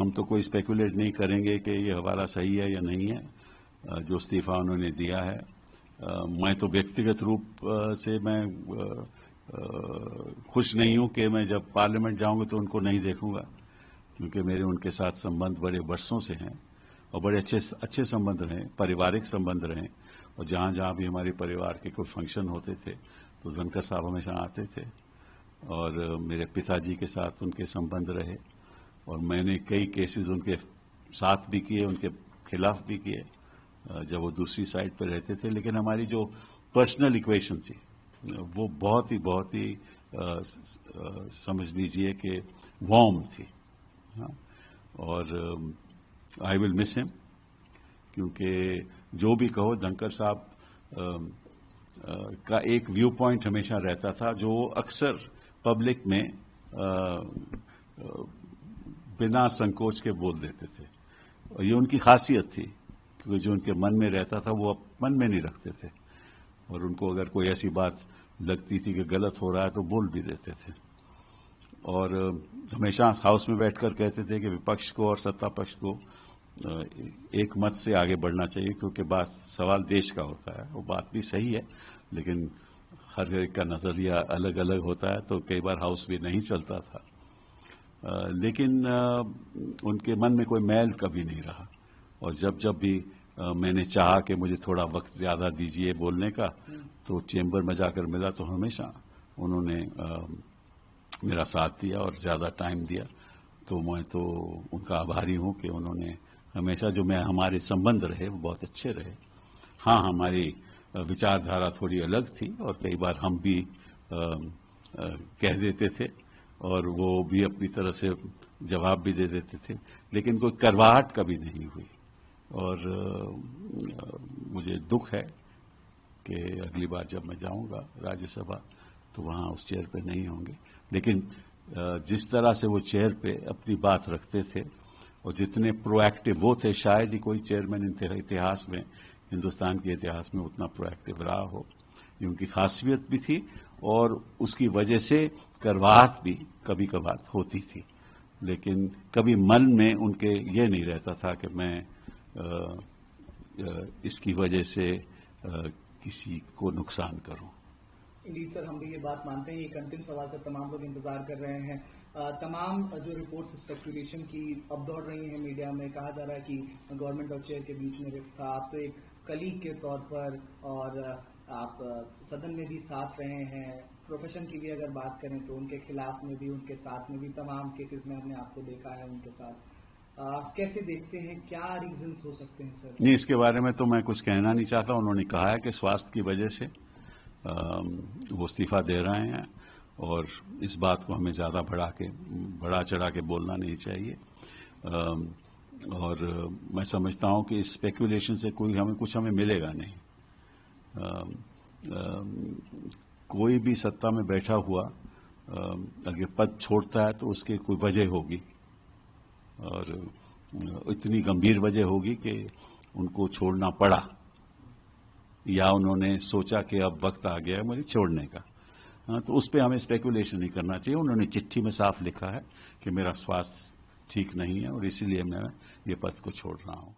हम तो कोई स्पेकुलेट नहीं करेंगे कि ये हवाला सही है या नहीं है, जो इस्तीफा उन्होंने दिया है। मैं तो व्यक्तिगत रूप से मैं खुश नहीं हूं कि मैं जब पार्लियामेंट जाऊंगा तो उनको नहीं देखूंगा, क्योंकि मेरे उनके साथ संबंध बड़े वर्षों से हैं और बड़े अच्छे संबंध रहे, पारिवारिक संबंध रहे। और जहां जहां भी हमारे परिवार के कोई फंक्शन होते थे तो धनखड़ साहब हमेशा आते थे, और मेरे पिताजी के साथ उनके संबंध रहे, और मैंने कई केसेस उनके साथ भी किए, उनके खिलाफ भी किए जब वो दूसरी साइड पर रहते थे। लेकिन हमारी जो पर्सनल इक्वेशन थी वो बहुत ही समझ लीजिए कि वार्म थी। हाँ, और आई विल मिस हिम, क्योंकि जो भी कहो धनखड़ साहब का एक व्यू पॉइंट हमेशा रहता था जो अक्सर पब्लिक में बिना संकोच के बोल देते थे, और ये उनकी खासियत थी, क्योंकि जो उनके मन में रहता था वो मन में नहीं रखते थे, और उनको अगर कोई ऐसी बात लगती थी कि गलत हो रहा है तो बोल भी देते थे। और हमेशा हाउस में बैठकर कहते थे कि विपक्ष को और सत्ता पक्ष को एक मत से आगे बढ़ना चाहिए, क्योंकि सवाल देश का होता है। वो बात भी सही है, लेकिन हर एक का नजरिया अलग अलग होता है, तो कई बार हाउस भी नहीं चलता था। लेकिन उनके मन में कोई मैल कभी नहीं रहा, और जब भी मैंने चाहा कि मुझे थोड़ा वक्त ज्यादा दीजिए बोलने का, तो चेंबर में जाकर मिला तो हमेशा उन्होंने मेरा साथ दिया और ज्यादा टाइम दिया। तो मैं तो उनका आभारी हूं कि उन्होंने हमेशा जो हमारे संबंध रहे वो बहुत अच्छे रहे। हाँ, हमारी विचारधारा थोड़ी अलग थी, और कई बार हम भी कह देते थे, और वो भी अपनी तरफ से जवाब भी दे देते थे, लेकिन कोई करवाहट कभी नहीं हुई। और मुझे दुख है कि अगली बार जब मैं जाऊंगा राज्यसभा तो वहां उस चेयर पे नहीं होंगे। लेकिन जिस तरह से वो चेयर पे अपनी बात रखते थे और जितने प्रोएक्टिव वो थे, शायद ही कोई चेयरमैन इतिहास में, हिंदुस्तान के इतिहास में उतना प्रोएक्टिव रहा हो। ये उनकी खासियत भी थी, और उसकी वजह से करवाहट भी कभी कभार होती थी, लेकिन कभी मन में उनके ये नहीं रहता था कि मैं इसकी वजह से किसी को नुकसान करूं। इंडीड सर, हम भी ये बात मानते हैं। एक अंतिम सवाल से तमाम लोग इंतजार कर रहे हैं। तमाम जो रिपोर्ट्स स्पेकुलेशन की अब दौड़ रही हैं मीडिया में, कहा जा रहा है कि गवर्नमेंट और चेयर के बीच में रिफ्ट था। आप तो एक कलीग के तौर पर, और आप सदन में भी साथ रहे हैं, प्रोफेशन की भी अगर बात करें तो उनके खिलाफ में भी, उनके साथ में भी, तमाम केसेस में हमने आपको देखा है उनके साथ। कैसे देखते हैं, क्या रीजंस हो सकते हैं सर? नहीं, इसके बारे में तो मैं कुछ कहना नहीं चाहता। उन्होंने कहा है कि स्वास्थ्य की वजह से वो इस्तीफा दे रहे हैं, और इस बात को हमें ज्यादा बढ़ा चढ़ा के बोलना नहीं चाहिए। और मैं समझता हूं कि इस स्पेकुलेशन से कुछ हमें मिलेगा नहीं। कोई भी सत्ता में बैठा हुआ अगर पद छोड़ता है तो उसकी कोई वजह होगी, और इतनी गंभीर वजह होगी कि उनको छोड़ना पड़ा, या उन्होंने सोचा कि अब वक्त आ गया है मुझे छोड़ने का। तो उस पर हमें स्पेकुलेशन नहीं करना चाहिए। उन्होंने चिट्ठी में साफ लिखा है कि मेरा स्वास्थ्य ठीक नहीं है और इसीलिए मैं ये पद को छोड़ रहा हूं।